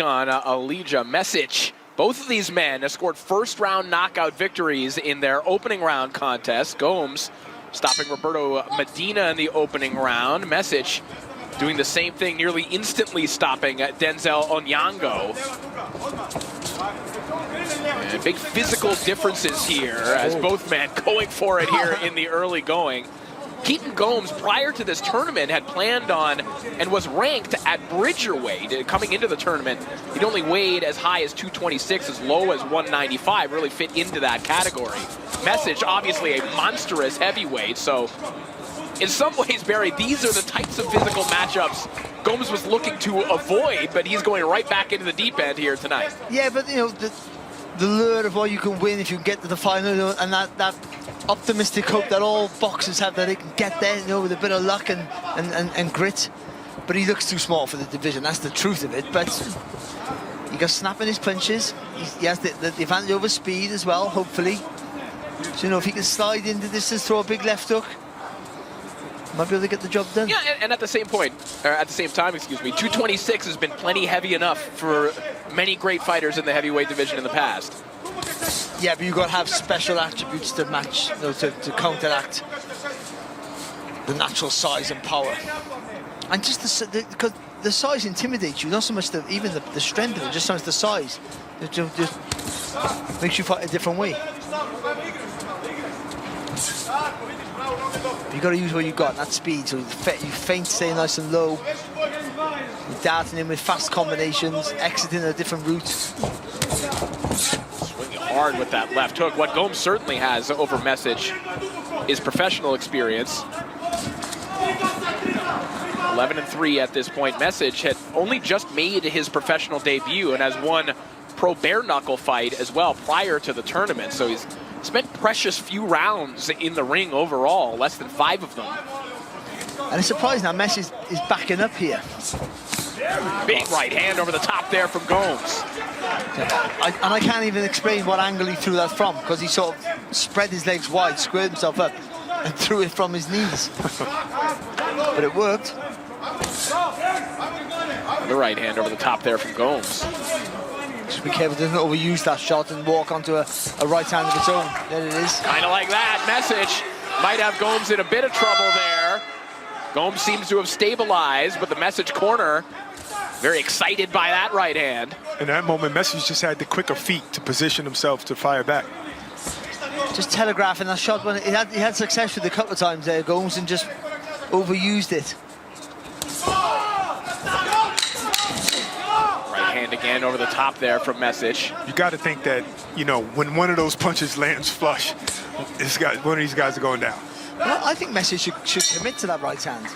On Alija, Mesic. Both of these men have scored first-round knockout victories in their opening round contest. Gomes stopping Roberto Medina in the opening round. Mesic doing the same thing, nearly instantly stopping Denzel Onyango. And big physical differences here as both men going for it here in the early going. Keaton Gomes, prior to this tournament, had planned on and was ranked at bridger weight. Coming into the tournament, he'd only weighed as high as 226, as low as 195, really fit into that category. Mesic, obviously a monstrous heavyweight, so in some ways, Barry, these are the types of physical matchups Gomes was looking to avoid, but he's going right back into the deep end here tonight. Yeah, but you know, the lure of what you can win if you get to the final, you know, and that optimistic hope that all boxers have that they can get there, you know, with a bit of luck and grit. But he looks too small for the division. That's the truth of it. But he got snapping his punches. He has the advantage over speed as well, hopefully. So, you know, if he can slide into this and throw a big left hook, might be able to get the job done. Yeah, and at the same point, or at the same time, excuse me, 226 has been plenty heavy enough for many great fighters in the heavyweight division in the past. Yeah, but you've got to have special attributes to match, you know, to counteract the natural size and power. And just because the size intimidates you, not so much even the strength of it, just so much the size. It just makes you fight a different way. You've got to use what you've got, that speed. So you feint, stay nice and low. You're darting in with fast combinations, exiting a different route. Swinging hard with that left hook. What Gomes certainly has over Mesic is professional experience. 11-3 at this point. Mesic had only just made his professional debut and has won pro bare knuckle fight as well prior to the tournament. So he's spent precious few rounds in the ring overall, less than 5 of them. And it's surprising how Mesic is backing up here. Big right hand over the top there from Gomes. And I can't even explain what angle he threw that from, because he sort of spread his legs wide, squared himself up, and threw it from his knees. But it worked. The right hand over the top there from Gomes. Just be careful, doesn't overuse that shot and walk onto a right hand of its own. There it is. Kind of like that. Mesic might have Gomes in a bit of trouble there. Gomes seems to have stabilized, but the Mesic corner very excited by that right hand. In that moment, Mesic just had the quicker feet to position himself to fire back. Just telegraphing that shot. When he had success with it a couple of times there, Gomes, and just overused it. Right hand again over the top there from Mesic. You got to think that, you know, when one of those punches lands flush, one of these guys are going down. Well, I think Mesic should commit to that right hand.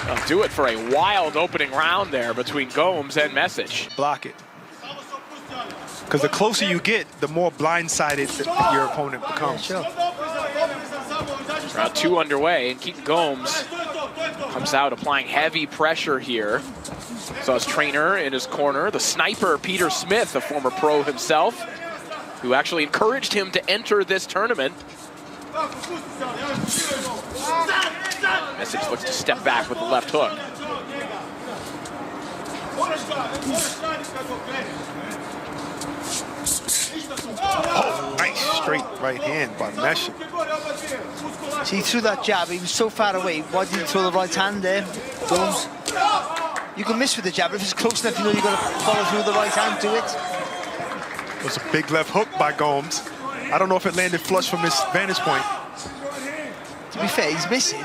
They'll do it for a wild opening round there between Gomes and Mesic. Block it. Because the closer you get, the more blindsided your opponent becomes. Yeah, sure. Round 2 underway, and Keaton Gomes comes out applying heavy pressure here. Saw his trainer in his corner, the sniper Peter Smith, a former pro himself, who actually encouraged him to enter this tournament. Mesic looks to step back with the left hook. Oh, nice straight right hand by Mesic. See, he threw that jab, he was so far away. Why did he throw the right hand there, Gomes? You can miss with the jab, but if it's close enough, you know you've got to follow through the right hand to it. It was a big left hook by Gomes. I don't know if it landed flush from his vantage point. To be fair, he's missing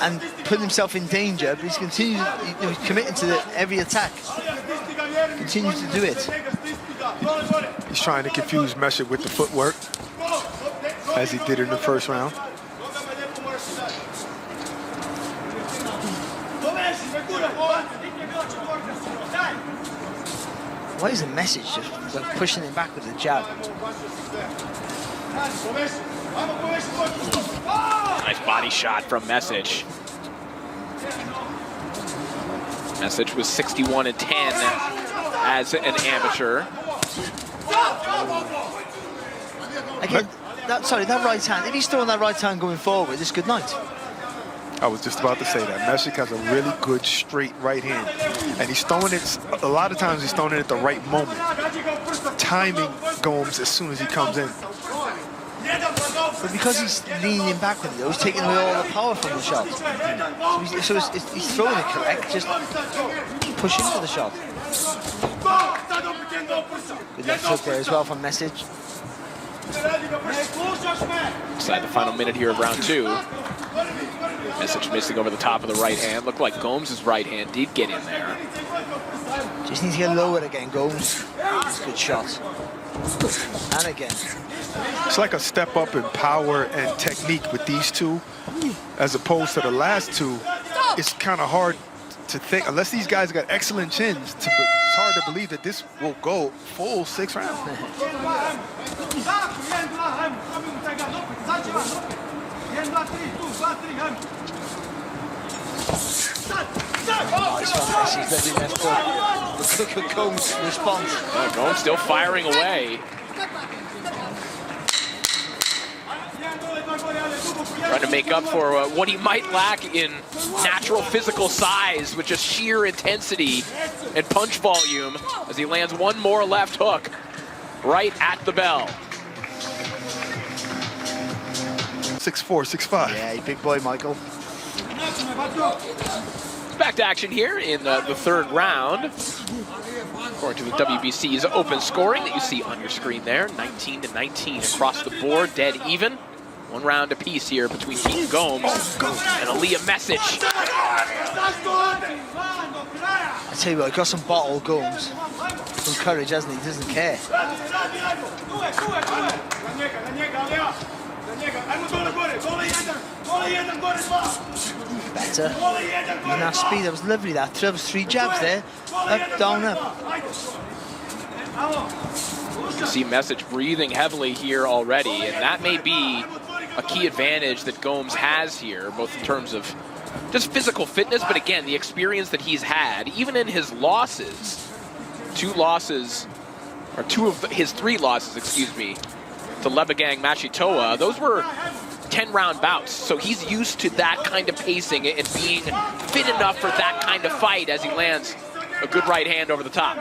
and putting himself in danger, but he's continuing, he's committing to every attack. Continues to do it. He's trying to confuse Mesic with the footwork, as he did in the first round. Why is the Mesic just like pushing him back with the jab? Nice body shot from Mesic. Mesic was 61-10 as an amateur. Again, that right hand, if he's throwing that right hand going forward, it's good night. I was just about to say that. Mesic has a really good straight right hand. And he's throwing it, a lot of times he's throwing it at the right moment. Timing Gomes as soon as he comes in. But because he's leaning back with it, he's taking away all the power from the shot. So he's throwing it correct, just push into the shot. Good left hook there as well from Mesic. Inside the final minute here of round 2. Mesic missing over the top of the right hand. Looked like Gomes' right hand did get in there. Just needs to get lower again, Gomes. It's a good shot. And again. It's like a step up in power and technique with these two, as opposed to the last two. It's kind of hard to think, unless these guys got excellent chins, it's hard to believe that this will go full 6 rounds. Nice one, Messi's very left foot. Look at Gomes' response. Gomes still firing away. Trying to make up for what he might lack in natural physical size with just sheer intensity and punch volume as he lands one more left hook right at the bell. 6'4", 6'5". Yeah, big boy, Michael. Back to action here in the 3rd round. According to the WBC's open scoring that you see on your screen there, 19-19 across the board, dead even. 1 round apiece here between Keaton Gomes and Alija Mesic. I tell you what, he got some bottle, Gomes. Some courage, hasn't he? He doesn't care. Better. And that speed, that was lovely. That was 3 jabs there. Up, down, up. You see Mesic breathing heavily here already, and that may be a key advantage that Gomes has here, both in terms of just physical fitness, but again, the experience that he's had, even in his losses, 2 of his 3 losses, excuse me, to Lebagang Machitoa, those were 10-round bouts. So he's used to that kind of pacing and being fit enough for that kind of fight as he lands a good right hand over the top.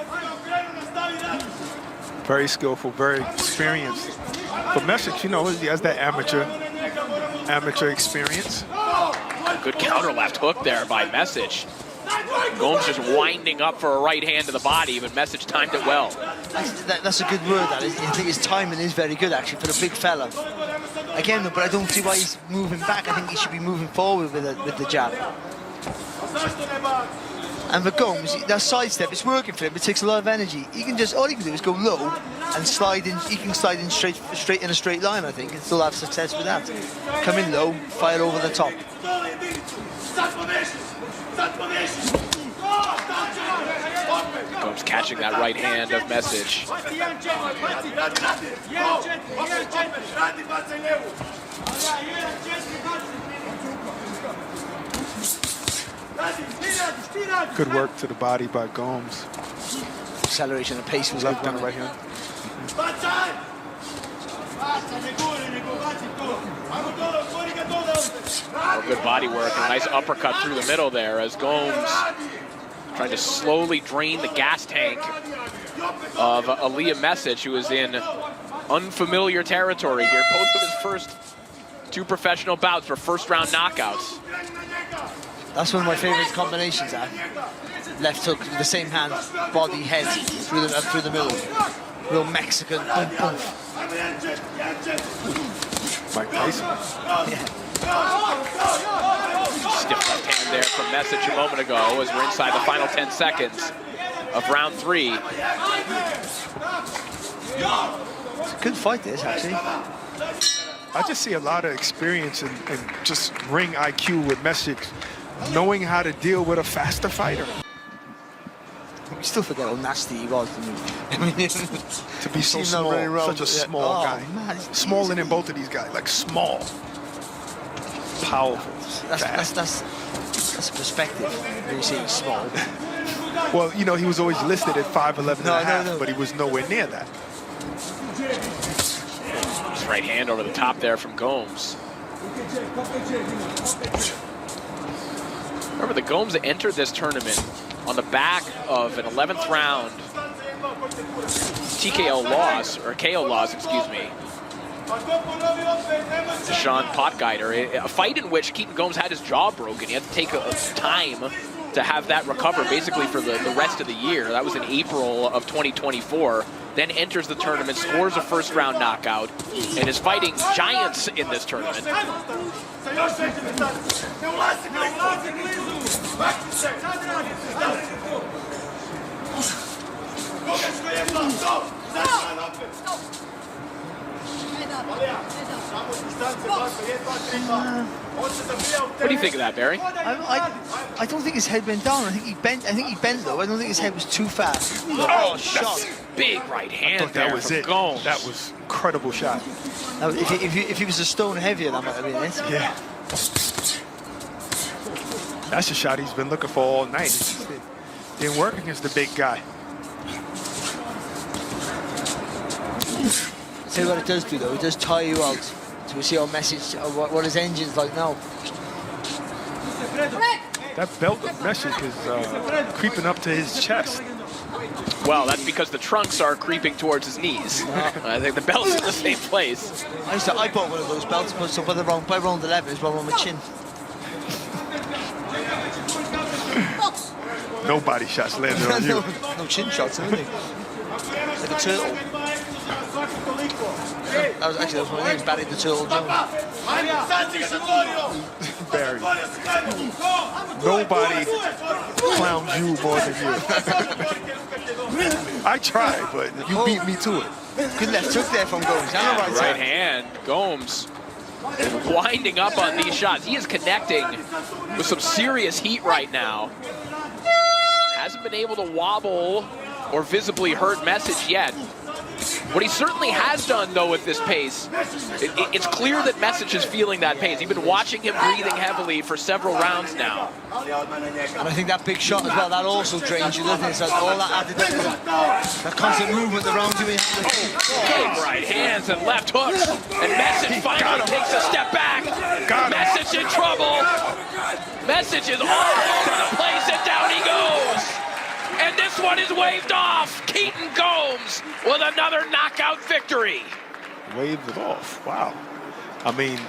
Very skillful, very experienced. But Mesic, you know, he has that amateur experience. Good counter left hook there by Mesic. Gomes just winding up for a right hand to the body, but Mesic timed it well. That's a good word, that is. I think his timing is very good, actually, for a big fella. Again, though, but I don't see why he's moving back. I think he should be moving forward with the jab. And for Gomes, that sidestep, it's working for him. It takes a lot of energy. All he can do is go low and slide in. He can slide in straight in a straight line, I think, and still have success with that. Come in low, fire over the top. Gomes catching that right hand of Mesic. Good work to the body by Gomes. Acceleration and pace was Left good on the right hand. Good body work and a nice uppercut through the middle there as Gomes trying to slowly drain the gas tank of Alija Mesic, who is in unfamiliar territory here. Both of his first 2 professional bouts were 1st-round knockouts. That's one of my favorite combinations, left hook with the same hand, body, head, through the middle. Real Mexican. Mike Tyson. Yeah. Stiff left hand there from Mesic a moment ago as we're inside the final 10 seconds of round 3. It's a good fight, this, actually. I just see a lot of experience and just ring IQ with Mesic, knowing how to deal with a faster fighter. We still forget how nasty he was. I mean, to be so small, such a small guy. Man, smaller than both of these guys, like small. Powerful. That's a perspective when you say he's small. Well, you know, he was always listed at 5'11" and a half, no. but he was nowhere near that. Right hand over the top there from Gomes. Remember, the Gomes entered this tournament on the back of an 11th round TKO loss, or KO loss, excuse me, to Sean Potgeider. A fight in which Keaton Gomes had his jaw broken. He had to take time to have that recover basically for the rest of the year. That was in April of 2024. Then enters the tournament, scores a first-round knockout, and is fighting giants in this tournament. What do you think of that, Barry? I don't think his head went down. I think he bent though. I don't think his head was too fast. Oh, shot. Big right hand. I thought that was it. Gomes. That was an incredible shot. If he was a stone heavier, that might have been it. Yeah. That's the shot he's been looking for all night. It just didn't work against the big guy. Tell you what it does do though, it does tire you out. So we see our Mesic, what his engine's like now. That belt of Mesic is creeping up to his chest. Well, that's because the trunks are creeping towards his knees. I think the belt's in the same place. I bought one of those belts, but so by round 11 is well on my chin. No body shots landed on you. No chin shots, anything. Like a turtle. That was my name, Barry the Turtle Jones. Barry. Nobody clowns you more than you. I tried, but you beat me to it. Good left hook there from Gomes. Right hand. Gomes winding up on these shots. He is connecting with some serious heat right now. Hasn't been able to wobble or visibly hurt Mesic yet. What he certainly has done, though, with this pace, it's clear that Mesic is feeling that pace. You've been watching him breathing heavily for several rounds now. And I think that big shot as well, that also drains you, doesn't it? So all that added up to that constant movement around you. Big right hands and left hooks. And Mesic finally takes a step back. Mesic in trouble. Mesic is all over the place, and down he goes. And this one is waved off. Keaton Gomes with another knockout victory. Waved it off. Wow. I mean,